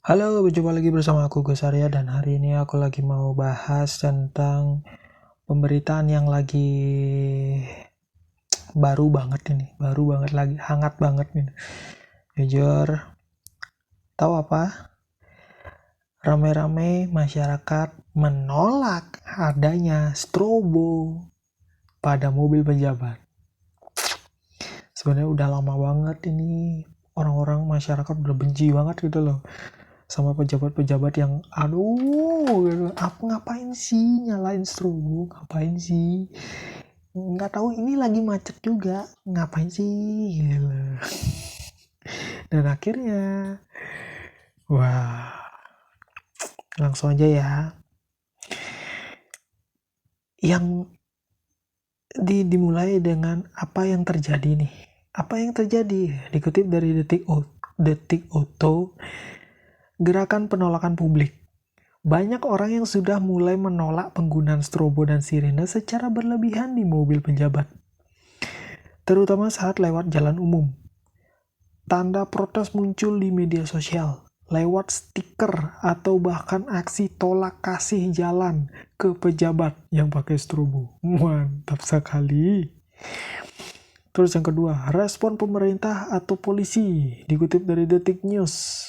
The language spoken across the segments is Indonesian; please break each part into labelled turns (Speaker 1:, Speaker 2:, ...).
Speaker 1: Halo, berjumpa lagi bersama aku Gus Arya dan hari ini aku lagi mau bahas tentang pemberitaan yang lagi baru banget lagi hangat banget nih. Jujur, tahu apa? Rame-rame masyarakat menolak adanya strobo pada mobil pejabat. Sebenarnya udah lama banget ini orang-orang masyarakat udah benci banget gitu loh sama pejabat-pejabat yang gitu. Ngapain sih nyalain strobo, ngapain sih, nggak tahu ini lagi macet juga, ngapain sih gitu. Dan akhirnya wah, langsung aja ya, yang dimulai dengan apa yang terjadi nih. Apa yang terjadi dikutip dari Detik Auto, gerakan penolakan publik. Banyak orang yang sudah mulai menolak penggunaan strobo dan sirine secara berlebihan di mobil pejabat, terutama saat lewat jalan umum. Tanda protes muncul di media sosial, lewat stiker atau bahkan aksi tolak kasih jalan ke pejabat yang pakai strobo. Mantap sekali. Terus yang kedua, respon pemerintah atau polisi. Dikutip dari Detik News,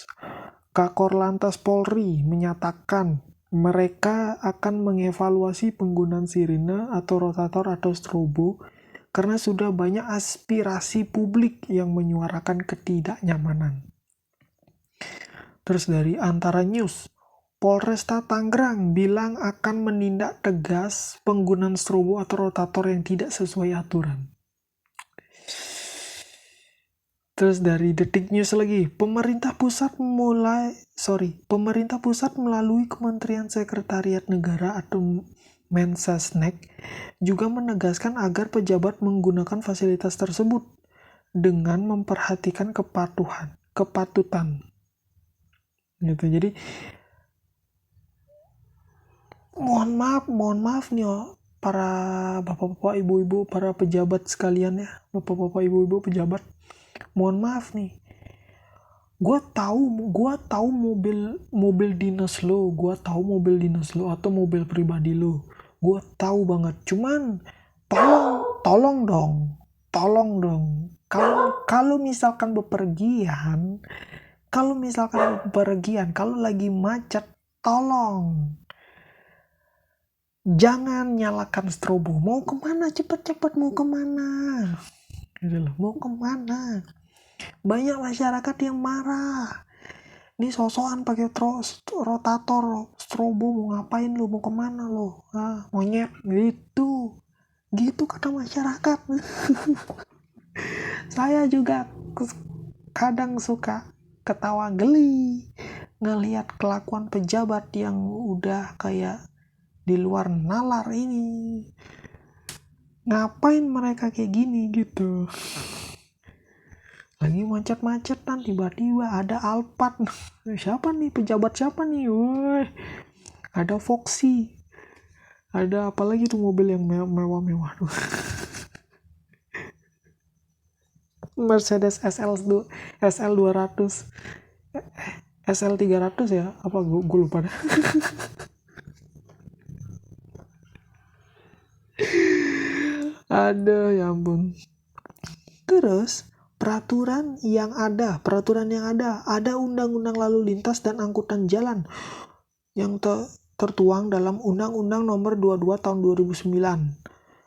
Speaker 1: Kakor Lantas Polri menyatakan mereka akan mengevaluasi penggunaan sirine atau rotator atau strobo karena sudah banyak aspirasi publik yang menyuarakan ketidaknyamanan. Terus dari Antara News, Polresta Tangerang bilang akan menindak tegas penggunaan strobo atau rotator yang tidak sesuai aturan. Terus dari Detik News lagi, pemerintah pusat melalui Kementerian Sekretariat Negara atau Mensesnek juga menegaskan agar pejabat menggunakan fasilitas tersebut dengan memperhatikan kepatutan. Gitu. Jadi mohon maaf nih para bapak-bapak, ibu-ibu, para pejabat sekalian ya, bapak-bapak, ibu-ibu pejabat. Mohon maaf nih. Gua tahu mobil dinas lo, atau mobil pribadi lo. Gua tahu banget. Cuman tolong dong. Kalau misalkan bepergian, kalau lagi macet, tolong jangan nyalakan strobo. Mau kemana? Cepet-cepet mau kemana? Gitu loh. Mau kemana? Banyak masyarakat yang marah. Ini sosokan pakai rotator, strobo, mau ngapain lu? Mau kemana lu? Monyet gitu kata masyarakat. Saya juga kadang suka ketawa geli ngelihat kelakuan pejabat yang udah kayak di luar nalar ini. Ngapain mereka kayak gini gitu? Lagi macet-macetan tiba-tiba ada Alphard. Siapa nih pejabat, siapa nih? Woi, ada Foxy, ada apa lagi tuh mobil yang mewah-mewah tuh. Mercedes SL 200, SL 300 ya, apa gue lupa dah. Aduh ya ampun. Terus peraturan yang ada undang-undang lalu lintas dan angkutan jalan yang tertuang dalam Undang-Undang Nomor 22 Tahun 2009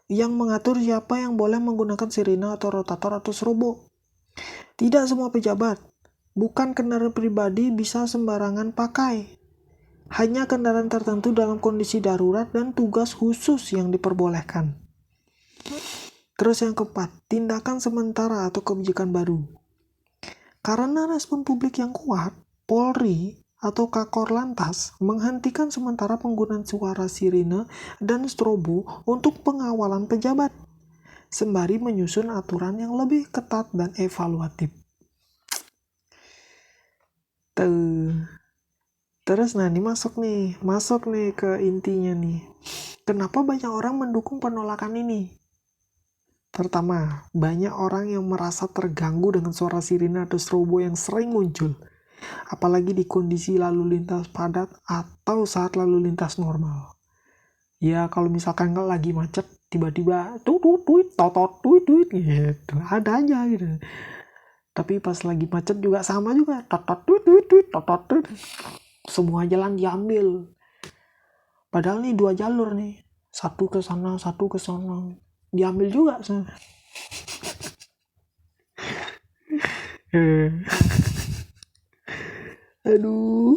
Speaker 1: yang mengatur siapa yang boleh menggunakan sirine atau rotator atau strobo. Tidak semua pejabat, bukan kendaraan pribadi bisa sembarangan pakai. Hanya kendaraan tertentu dalam kondisi darurat dan tugas khusus yang diperbolehkan. Terus yang keempat, tindakan sementara atau kebijakan baru. Karena respon publik yang kuat, Polri atau Kakor Lantas menghentikan sementara penggunaan suara sirine dan strobo untuk pengawalan pejabat, sembari menyusun aturan yang lebih ketat dan evaluatif. Terus ini masuk nih ke intinya nih. Kenapa banyak orang mendukung penolakan ini? Pertama, banyak orang yang merasa terganggu dengan suara sirine atau strobo yang sering muncul. apalagi di kondisi lalu lintas padat atau saat lalu lintas normal. Ya kalau misalkan nggak lagi macet, tiba-tiba tuit totot tuit gitu, ada aja gitu. Tapi pas lagi macet juga sama juga, totot tuit totot tuit, semua jalan diambil. Padahal nih 2 jalur nih, satu ke sana, diambil juga. Aduh,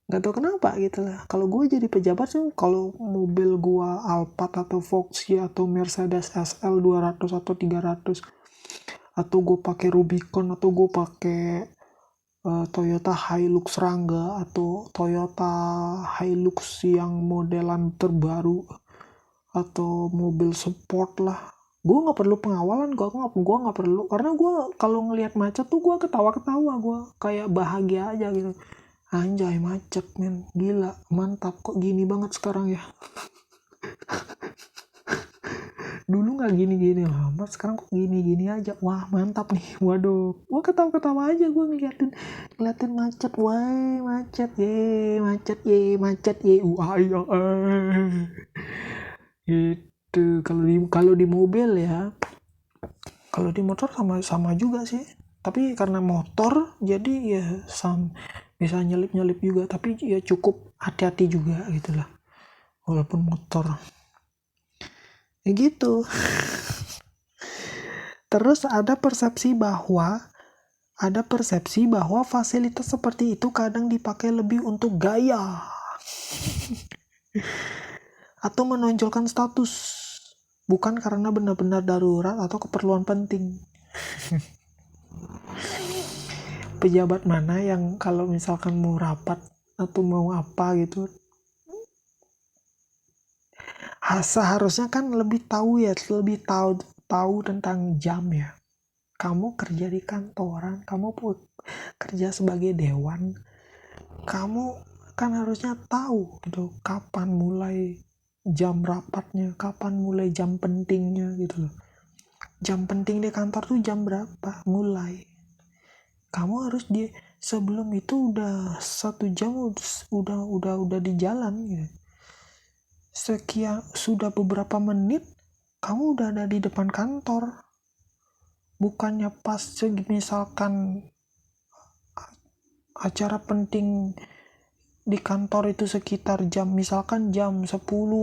Speaker 1: nggak tahu kenapa gitu lah. Kalau gue jadi pejabat sih, kalau mobil gue Alphard atau Volkswagen atau Mercedes SL 200 atau 300, atau gue pakai Rubicon, atau gue pakai Toyota Hilux Rangga, atau Toyota Hilux yang modelan terbaru, atau mobil sport lah, gue nggak perlu pengawalan. Gue nggak perlu, karena gue kalau ngelihat macet tuh gue ketawa-ketawa, gue kayak bahagia aja gitu. Anjay, macet men, gila, mantap, kok gini banget sekarang ya. Dulu nggak gini-gini lama, sekarang kok gini-gini aja. Wah, mantap nih. Waduh, gua ketawa-ketawa aja gua ngeliatin macet. Wah, macet ye. Gitu. Kalau di mobil ya, kalau di motor sama juga sih. Tapi karena motor jadi ya bisa nyelip juga, tapi ya cukup hati-hati juga gitulah. Walaupun motor. Ya gitu. Terus ada persepsi bahwa fasilitas seperti itu kadang dipakai lebih untuk gaya atau menonjolkan status, bukan karena benar-benar darurat atau keperluan penting. Pejabat mana yang kalau misalkan mau rapat atau mau apa gitu, seharusnya kan lebih tahu tentang jam ya. Kamu kerja di kantoran, kamu kerja sebagai dewan, kamu kan harusnya tahu gitu kapan mulai jam rapatnya, kapan mulai jam pentingnya gitu loh. Jam penting di kantor tuh jam berapa mulai. Kamu harus sebelum itu udah 1 jam udah di jalan gitu. Sekian sudah beberapa menit kamu udah ada di depan kantor. Bukannya pas misalkan acara penting di kantor itu sekitar misalkan jam 10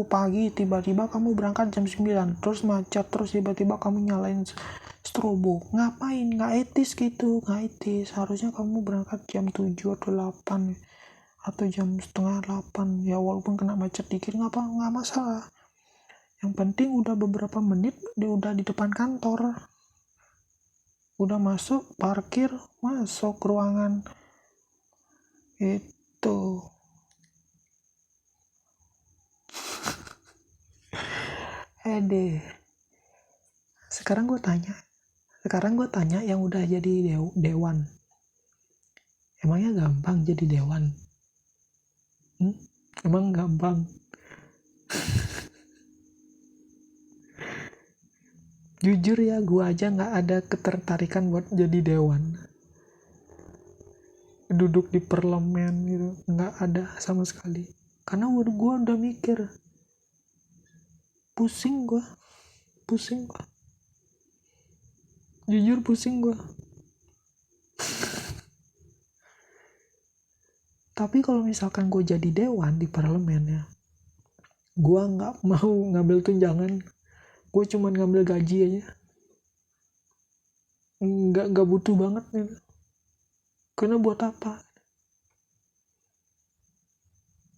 Speaker 1: pagi, tiba-tiba kamu berangkat jam 9, terus macet, terus tiba-tiba kamu nyalain strobo. Ngapain? Nggak etis gitu, nggak etis. Harusnya kamu berangkat jam 7 atau 8 atau jam setengah 8 ya, walaupun kena macet dikit nggak masalah. Yang penting udah beberapa menit udah di depan kantor, udah masuk, parkir, masuk ruangan itu. Sekarang gue tanya yang udah jadi dewan, emangnya gampang jadi dewan? Emang gampang? Jujur ya, gue aja nggak ada ketertarikan buat jadi dewan. Duduk di parlemen gitu, nggak ada sama sekali. Karena gue udah mikir, pusing gue. Jujur pusing gue. Tapi kalau misalkan gue jadi dewan di parlemen ya, gue nggak mau ngambil tunjangan. Gue cuma ngambil gaji aja. Nggak butuh banget gitu. Karena buat apa?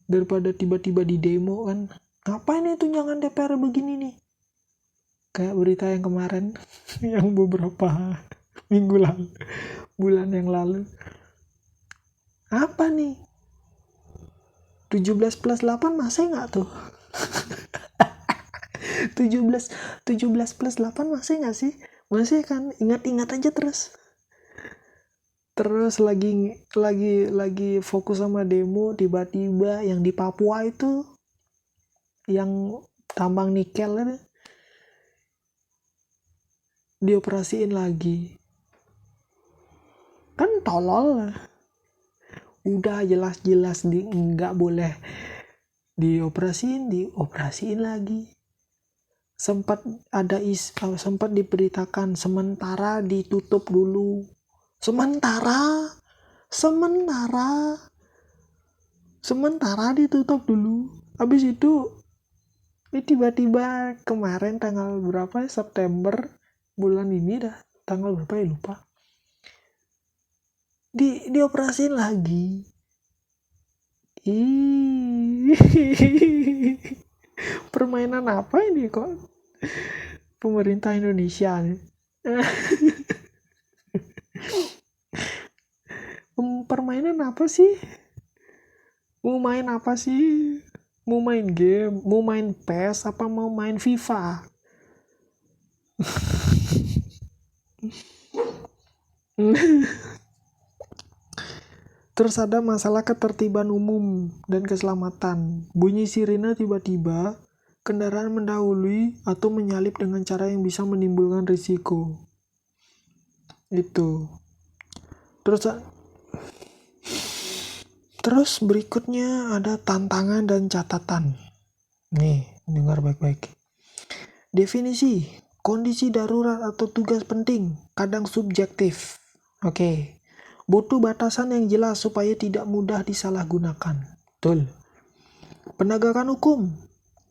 Speaker 1: Daripada tiba-tiba di demo kan, ngapain nih tunjangan DPR begini nih? Kayak berita yang kemarin, yang beberapa minggu lalu, bulan yang lalu. Apa nih? 17 plus 8 masih nggak tuh? 17 plus 8 masih nggak sih? Masih kan? Ingat-ingat aja terus. Terus lagi fokus sama demo, tiba-tiba yang di Papua itu, yang tambang nikel itu, dioperasiin lagi. Kan tolol. Udah jelas-jelas nggak boleh dioperasiin lagi. Sempat diberitakan sementara ditutup dulu. Sementara ditutup dulu. Habis itu tiba-tiba kemarin tanggal berapa, September bulan ini dah, tanggal berapa ya lupa, dioperasiin lagi. Permainan apa ini kok pemerintah Indonesia nih? Permainan apa sih? Mau main apa sih? Mau main game? Mau main PES apa mau main FIFA? Terus ada masalah ketertiban umum dan keselamatan. Bunyi sirine tiba-tiba, kendaraan mendahului atau menyalip dengan cara yang bisa menimbulkan risiko. Itu. Terus berikutnya ada tantangan dan catatan. Nih, dengar baik-baik. Definisi, kondisi darurat atau tugas penting, kadang subjektif. Oke. Butuh batasan yang jelas supaya tidak mudah disalahgunakan. Betul. Penegakan hukum,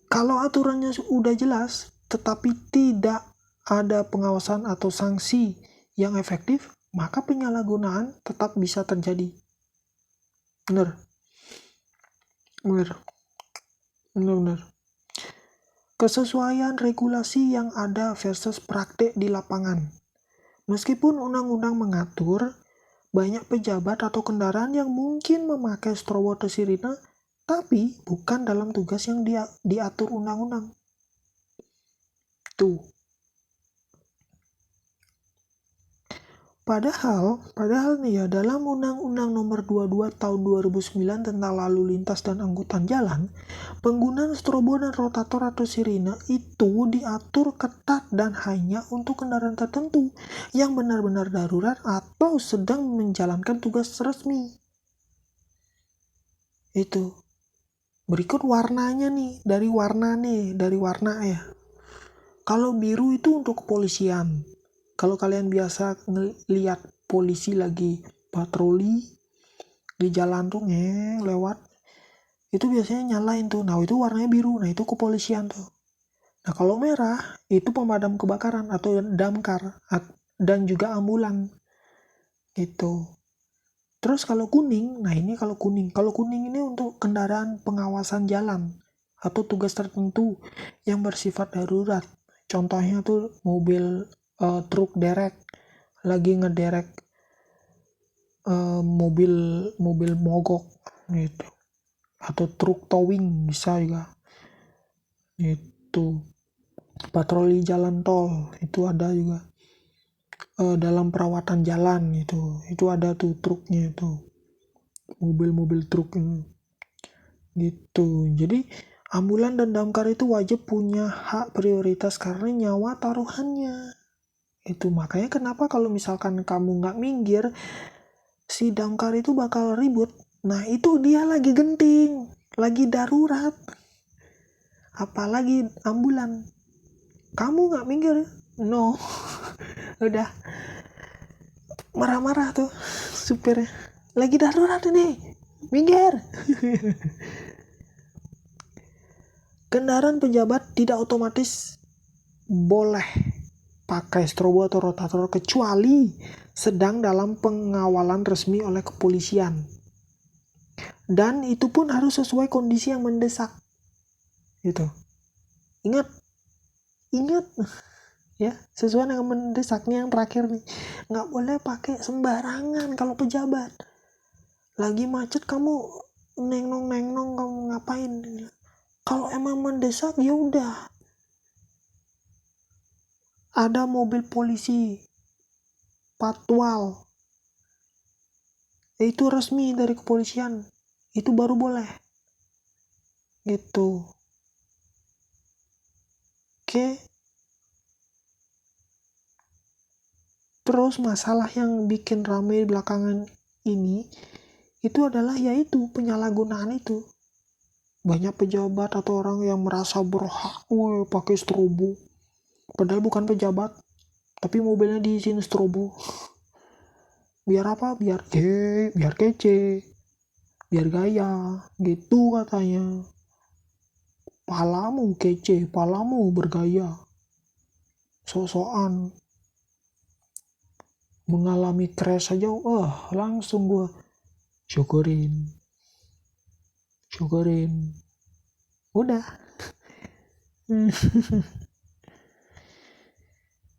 Speaker 1: kalau aturannya sudah jelas, tetapi tidak ada pengawasan atau sanksi yang efektif, maka penyalahgunaan tetap bisa terjadi. Benar. Kesesuaian regulasi yang ada versus praktik di lapangan. Meskipun undang-undang mengatur, banyak pejabat atau kendaraan yang mungkin memakai strobo atau sirine, tapi bukan dalam tugas yang diatur undang-undang. Tuh. Padahal nih ya, dalam Undang-Undang Nomor 22 Tahun 2009 tentang lalu lintas dan angkutan jalan, penggunaan strobo dan rotator atau sirine itu diatur ketat dan hanya untuk kendaraan tertentu yang benar-benar darurat atau sedang menjalankan tugas resmi. Itu. Berikut warnanya nih, dari warna ya. Kalau biru itu untuk kepolisian. Kalau kalian biasa ngeliat polisi lagi patroli di jalan tuh lewat, itu biasanya nyalain tuh. Nah, itu warnanya biru. Nah, itu kepolisian tuh. Nah, kalau merah itu pemadam kebakaran atau damkar dan juga ambulan. Gitu. Terus kalau kuning, nah ini kalau kuning ini untuk kendaraan pengawasan jalan atau tugas tertentu yang bersifat darurat. Contohnya tuh mobil truk derek lagi ngederek mobil mogok gitu, atau truk towing bisa juga. Itu patroli jalan tol itu ada juga. Dalam perawatan jalan itu ada tuh truknya, itu mobil-mobil truk gitu. Jadi ambulan dan damkar itu wajib punya hak prioritas karena nyawa taruhannya. Itu makanya kenapa kalau misalkan kamu nggak minggir, si damkar itu bakal ribut. Nah, itu dia lagi genting, lagi darurat. Apalagi ambulan. Kamu nggak minggir, no. Udah marah-marah tuh supirnya. Lagi darurat ini, minggir. Kendaraan pejabat tidak otomatis boleh pakai strobo atau rotator kecuali sedang dalam pengawalan resmi oleh kepolisian. Dan itu pun harus sesuai kondisi yang mendesak. Gitu. Ingat ya, sesuai dengan mendesaknya yang terakhir nih. Nggak boleh pakai sembarangan kalau pejabat. Lagi macet kamu nengnong kamu ngapain? Kalau emang mendesak ya udah. Ada mobil polisi patwal, itu resmi dari kepolisian, itu baru boleh gitu. Oke. Terus masalah yang bikin rame belakangan ini itu adalah yaitu penyalahgunaan itu. Banyak pejabat atau orang yang merasa berhak pakai strobo. Padahal bukan pejabat, tapi mobilnya diisiin strobo. Biar apa? Biar kece, biar gaya, gitu katanya. Palamu kece, palamu bergaya. Sok-sokan mengalami crash aja, langsung gue syukurin. Udah.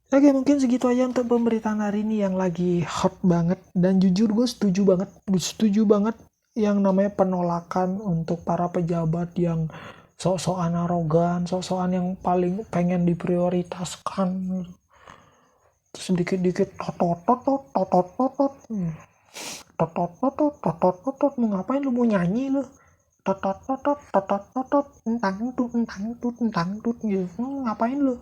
Speaker 1: Oke, mungkin segitu aja untuk pemberitaan hari ini yang lagi hot banget. Dan jujur gue setuju banget yang namanya penolakan untuk para pejabat yang sok-sokan arogan, sok-sokan yang paling pengen diprioritaskan. Sedikit-dikit mau ngapain lu, mau nyanyi lu, entang tut gitu, ngapain lu.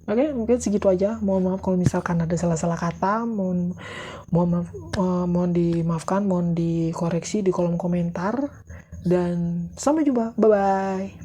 Speaker 1: Oke, mungkin segitu aja. Mohon maaf kalau misalkan ada salah-salah kata. Mohon dimaafkan, mohon dikoreksi di kolom komentar. Dan sampai jumpa. Bye-bye.